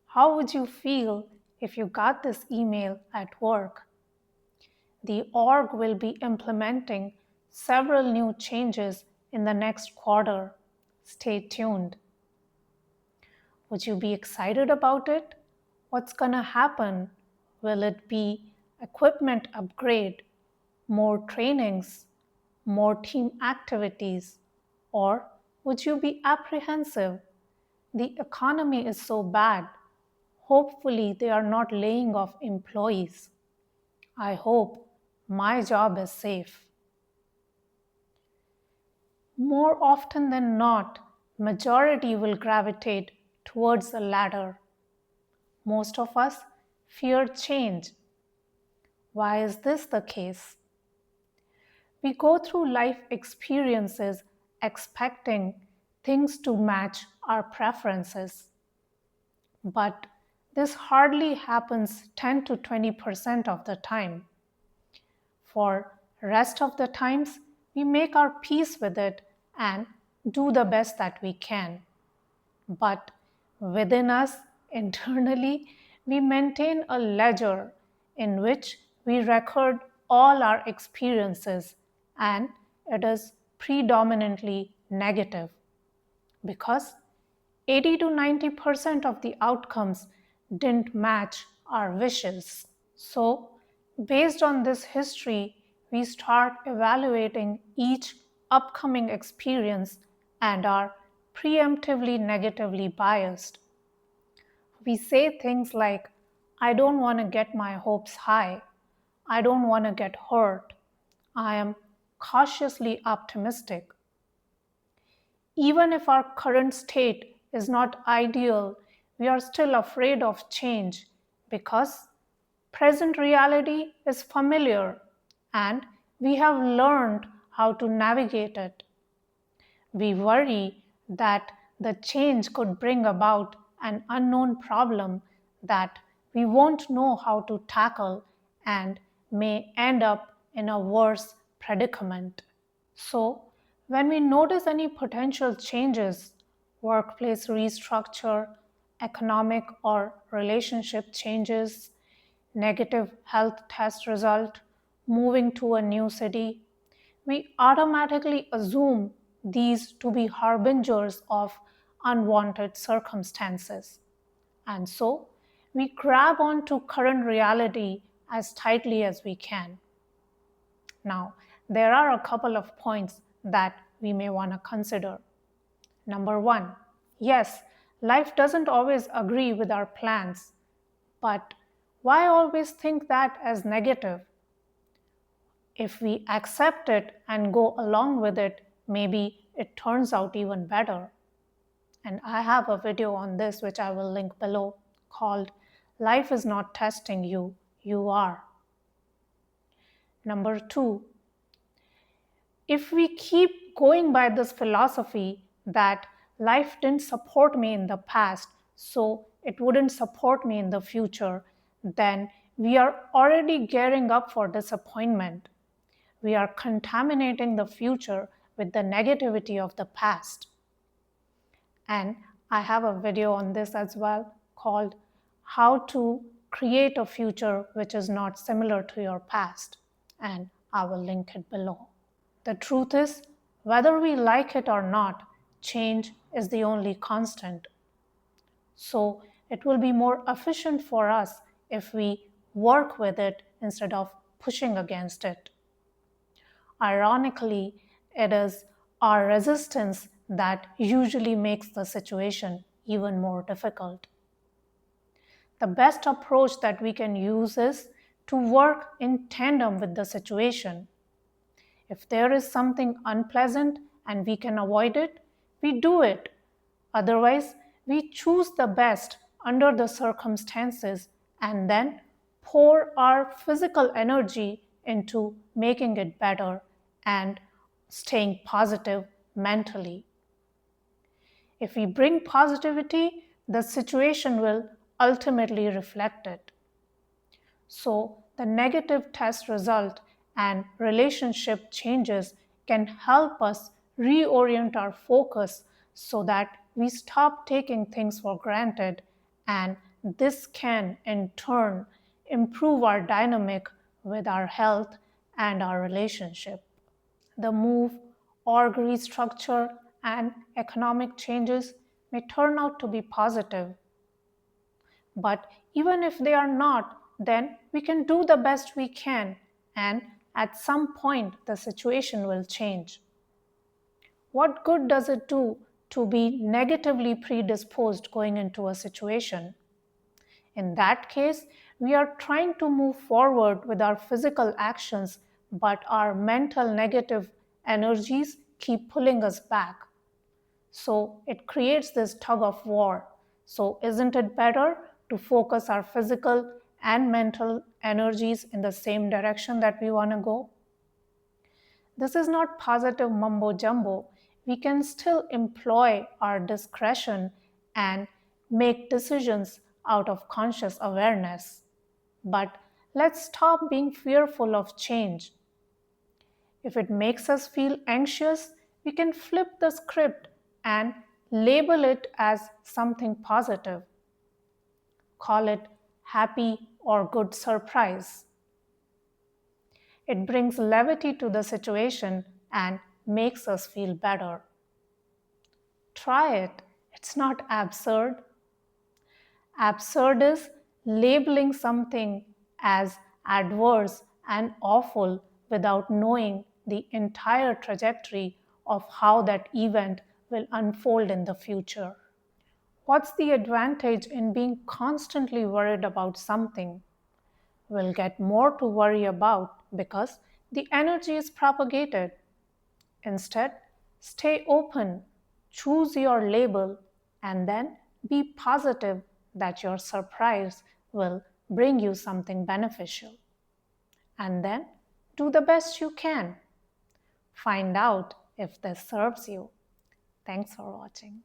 How would you feel if you got this email at work? The org will be implementing several new changes in the next quarter. Stay tuned. Would you be excited about it? What's gonna happen? Will it be equipment upgrade, more trainings, more team activities? Or would you be apprehensive? The economy is so bad. Hopefully, they are not laying off employees. I hope my job is safe. More often than not, majority will gravitate towards the latter. Most of us fear change. Why is this the case? We go through life experiences expecting things to match our preferences. But this hardly happens 10 to 20% of the time. For rest of the times, we make our peace with it and do the best that we can. But within us, internally, we maintain a ledger in which we record all our experiences, and it is predominantly negative because 80 to 90% of the outcomes didn't match our wishes. So, based on this history, we start evaluating each upcoming experience and are preemptively negatively biased. We say things like, I don't want to get my hopes high. I don't want to get hurt. I am cautiously optimistic. Even if our current state is not ideal, we are still afraid of change because present reality is familiar and we have learned how to navigate it. We worry that the change could bring about an unknown problem that we won't know how to tackle and may end up in a worse predicament. So, when we notice any potential changes, workplace restructure, economic or relationship changes, negative health test result, moving to a new city, we automatically assume these to be harbingers of unwanted circumstances. And so, we grab onto current reality as tightly as we can. Now, there are a couple of points that we may want to consider. Number one, yes, life doesn't always agree with our plans, but why always think that as negative? If we accept it and go along with it, maybe it turns out even better. And I have a video on this which I will link below called Life is Not Testing You, You Are. Number two, if we keep going by this philosophy that life didn't support me in the past, so it wouldn't support me in the future, then we are already gearing up for disappointment. We are contaminating the future with the negativity of the past. And I have a video on this as well called How to Create a Future Which is Not Similar to Your Past. And I will link it below. The truth is, whether we like it or not, change is the only constant. So it will be more efficient for us if we work with it instead of pushing against it. Ironically, it is our resistance that usually makes the situation even more difficult. The best approach that we can use is to work in tandem with the situation. If there is something unpleasant and we can avoid it, we do it. Otherwise, we choose the best under the circumstances and then pour our physical energy into making it better and staying positive mentally. If we bring positivity, the situation will ultimately reflect it. So, the negative test result and relationship changes can help us reorient our focus so that we stop taking things for granted and this can, in turn, improve our dynamic with our health and our relationship. The move, org restructure, and economic changes may turn out to be positive. But even if they are not, then we can do the best we can, and at some point the situation will change. What good does it do to be negatively predisposed going into a situation? In that case, we are trying to move forward with our physical actions, but our mental negative energies keep pulling us back. So it creates this tug of war. So, isn't it better to focus our physical and mental energies in the same direction that we want to go? This is not positive mumbo jumbo. We can still employ our discretion and make decisions out of conscious awareness. But let's stop being fearful of change. If it makes us feel anxious, we can flip the script and label it as something positive. Call it happy or good surprise. It brings levity to the situation and makes us feel better. Try it. It's not absurd. Absurd is labeling something as adverse and awful without knowing the entire trajectory of how that event will unfold in the future. What's the advantage in being constantly worried about something? We'll get more to worry about because the energy is propagated. Instead, stay open, choose your label, and then be positive that your surprise will bring you something beneficial. And then do the best you can. Find out if this serves you. Thanks for watching.